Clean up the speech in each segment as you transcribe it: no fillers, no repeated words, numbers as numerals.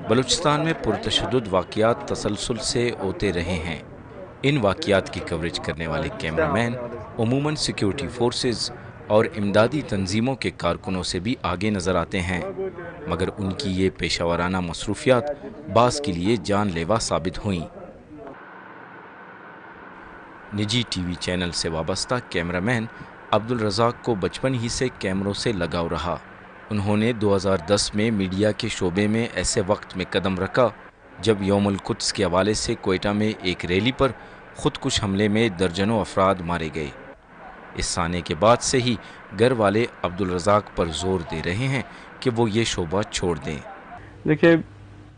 بلوچستان میں پرتشدد واقعات تسلسل سے ہوتے رہے ہیں۔ ان واقعات کی کوریج کرنے والے کیمرامین عموماً سیکیورٹی فورسز اور امدادی تنظیموں کے کارکنوں سے بھی آگے نظر آتے ہیں، مگر ان کی یہ پیشہ ورانہ مصروفیات بعض کے لیے جان لیوا ثابت ہوئیں۔ نجی ٹی وی چینل سے وابستہ کیمرامین عبدالرزاق کو بچپن ہی سے کیمروں سے لگاؤ رہا۔ انہوں نے 2010 میں میڈیا کے شعبے میں ایسے وقت میں قدم رکھا جب یوم القدس کے حوالے سے کوئٹہ میں ایک ریلی پر خودکش حملے میں درجنوں افراد مارے گئے۔ اس سانے کے بعد سے ہی گھر والے عبدالرزاق پر زور دے رہے ہیں کہ وہ یہ شعبہ چھوڑ دیں۔ دیکھیے،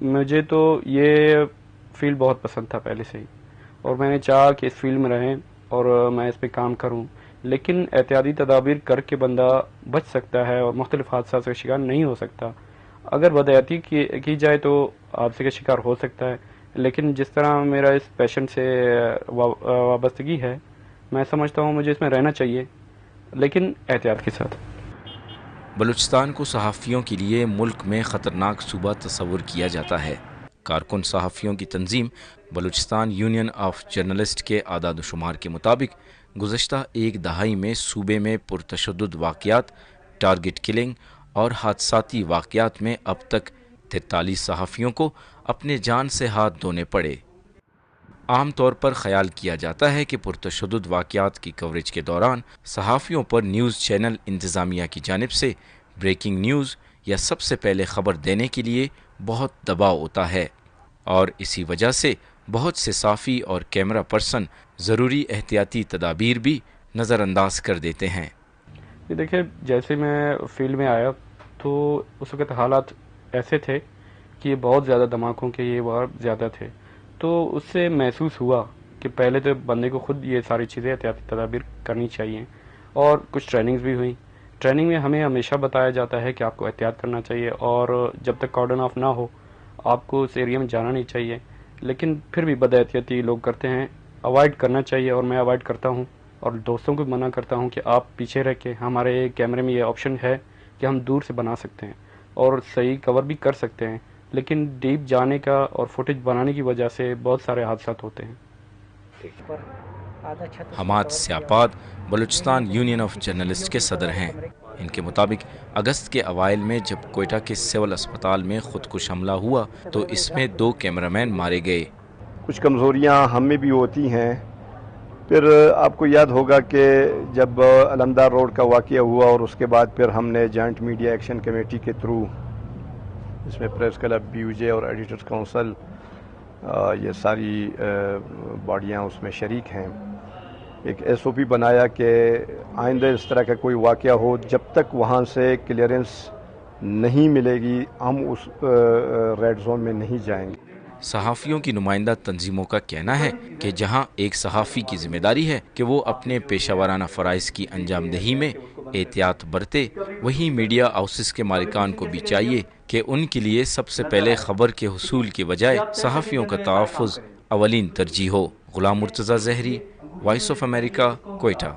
مجھے تو یہ فیلڈ بہت پسند تھا پہلے سے ہی، اور میں نے چاہا کہ اس فیلڈ میں رہیں اور میں اس پہ کام کروں، لیکن احتیاطی تدابیر کر کے بندہ بچ سکتا ہے اور مختلف حادثات کا شکار نہیں ہو سکتا۔ اگر بدحیاتی کی جائے تو حادثے کا شکار ہو سکتا ہے، لیکن جس طرح میرا اس پیشن سے وابستگی ہے، میں سمجھتا ہوں مجھے اس میں رہنا چاہیے، لیکن احتیاط کے ساتھ۔ بلوچستان کو صحافیوں کے لیے ملک میں خطرناک صوبہ تصور کیا جاتا ہے۔ کارکن صحافیوں کی تنظیم بلوچستان یونین آف جرنلسٹ کے اعداد و شمار کے مطابق گزشتہ ایک دہائی میں صوبے میں پرتشدد واقعات، ٹارگٹ کلنگ اور حادثاتی واقعات میں اب تک 43 صحافیوں کو اپنے جان سے ہاتھ دھونے پڑے۔ عام طور پر خیال کیا جاتا ہے کہ پرتشدد واقعات کی کوریج کے دوران صحافیوں پر نیوز چینل انتظامیہ کی جانب سے بریکنگ نیوز یا سب سے پہلے خبر دینے کے لیے بہت دباؤ ہوتا ہے، اور اسی وجہ سے بہت سے صحافی اور کیمرہ پرسن ضروری احتیاطی تدابیر بھی نظر انداز کر دیتے ہیں۔ دیکھیں، جیسے میں فیلڈ میں آیا تو اس وقت حالات ایسے تھے کہ بہت زیادہ دھماکوں کے یہ وار زیادہ تھے، تو اس سے محسوس ہوا کہ پہلے تو بندے کو خود یہ ساری چیزیں احتیاطی تدابیر کرنی چاہیے، اور کچھ ٹریننگز بھی ہوئیں۔ ٹریننگ میں ہمیں ہمیشہ بتایا جاتا ہے کہ آپ کو احتیاط کرنا چاہیے، اور جب تک کارڈن آف نہ ہو آپ کو اس ایریا میں جانا نہیں چاہیے، لیکن پھر بھی بد احتیاطی لوگ کرتے ہیں۔ اوائڈ کرنا چاہیے، اور میں اوائڈ کرتا ہوں، اور دوستوں کو منع کرتا ہوں کہ آپ پیچھے رہ کے، ہمارے کیمرے میں یہ آپشن ہے کہ ہم دور سے بنا سکتے ہیں اور صحیح کور بھی کر سکتے ہیں، لیکن ڈیپ جانے کا اور فوٹیج بنانے کی وجہ سے بہت سارے حادثات ہوتے ہیں۔ حماد سیاپاد بلوچستان یونین آف جرنلسٹ کے صدر ہیں۔ ان کے مطابق اگست کے اوائل میں جب کوئٹہ کے سول اسپتال میں خودکش حملہ ہوا تو اس میں 2 کیمرامین مارے گئے۔ کچھ کمزوریاں ہم میں بھی ہوتی ہیں۔ پھر آپ کو یاد ہوگا کہ جب علمدار روڈ کا واقعہ ہوا اور اس کے بعد پھر ہم نے جوائنٹ میڈیا ایکشن کمیٹی کے تھرو، اس میں پریس کلب، بی یو جے اور ایڈیٹرز کونسل، یہ ساری باڈیاں اس میں شریک ہیں، ایک ایس او پی بنایا کہ آئندہ اس طرح کا کوئی واقعہ ہو، جب تک وہاں سے کلیئرنس نہیں ملے گی ہم اس ریڈ زون میں نہیں جائیں گے۔ صحافیوں کی نمائندہ تنظیموں کا کہنا ہے کہ جہاں ایک صحافی کی ذمہ داری ہے کہ وہ اپنے پیشہ ورانہ فرائض کی انجام دہی میں احتیاط برتے، وہیں میڈیا ہاؤسز کے مالکان کو بھی چاہیے کہ ان کے لیے سب سے پہلے خبر کے حصول کے بجائے صحافیوں کا تحفظ اولین ترجیح ہو۔ غلام مرتضی زہری، وائس آف امریکہ، کوئٹہ۔